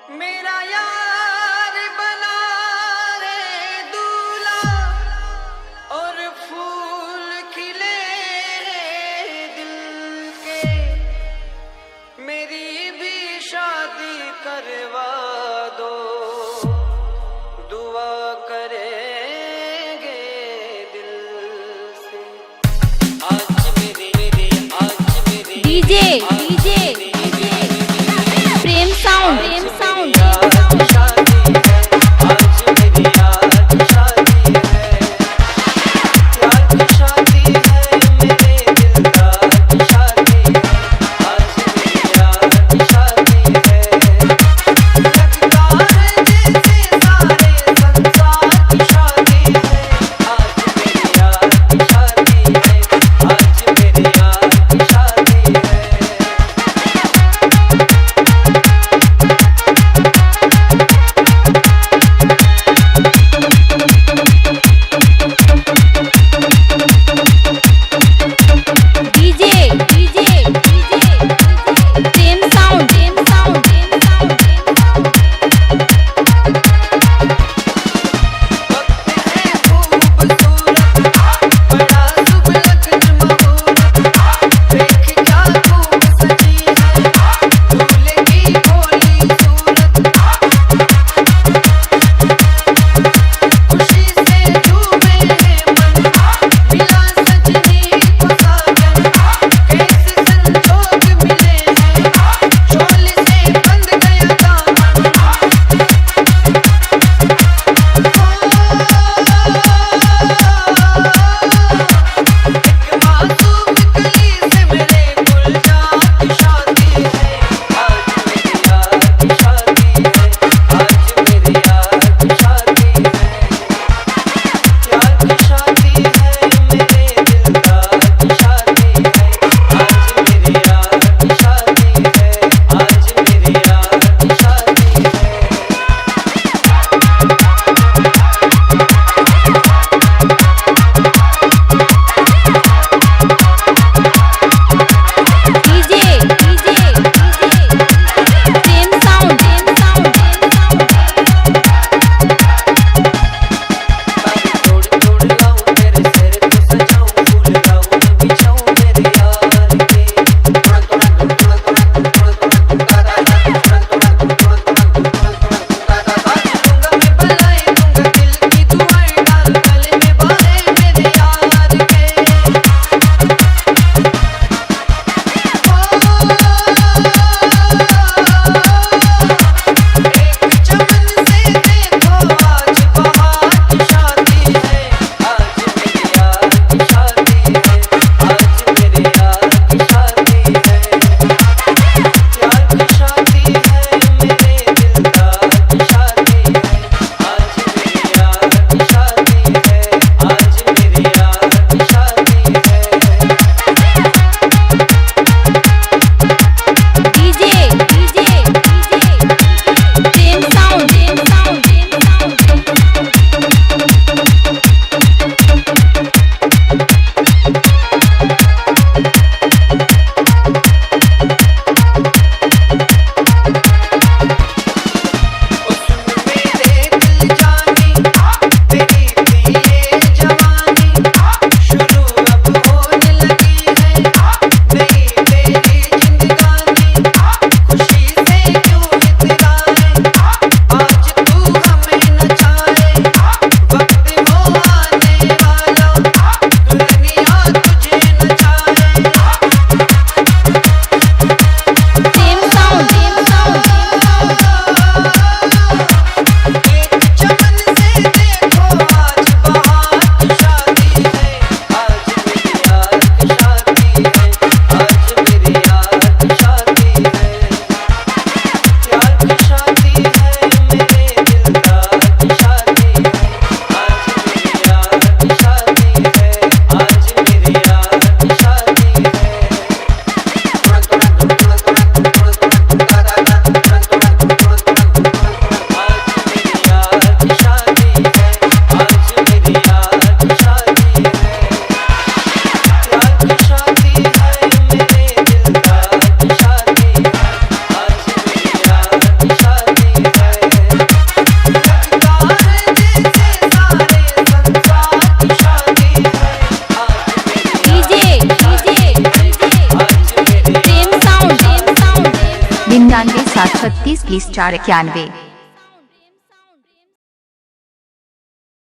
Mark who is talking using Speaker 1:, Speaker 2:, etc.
Speaker 1: मेरा यार बना रे दूल्हा और फूल खिले रे दिल के। मेरी भी शादी करवा दो, दुआ करेंगे दिल से। आज मेरी
Speaker 2: डीजे प्रेम साउंड
Speaker 1: शादी है, आज मेरी यार की शादी है। यार की शादी है, मेरे दिलदार की शादी है। आज मेरी यार की शादी है। लगता है जैसे सारे संसार की शादी है। आज मेरी यार की शादी है, आज मेरी यार की शादी है।
Speaker 2: 736 20 491।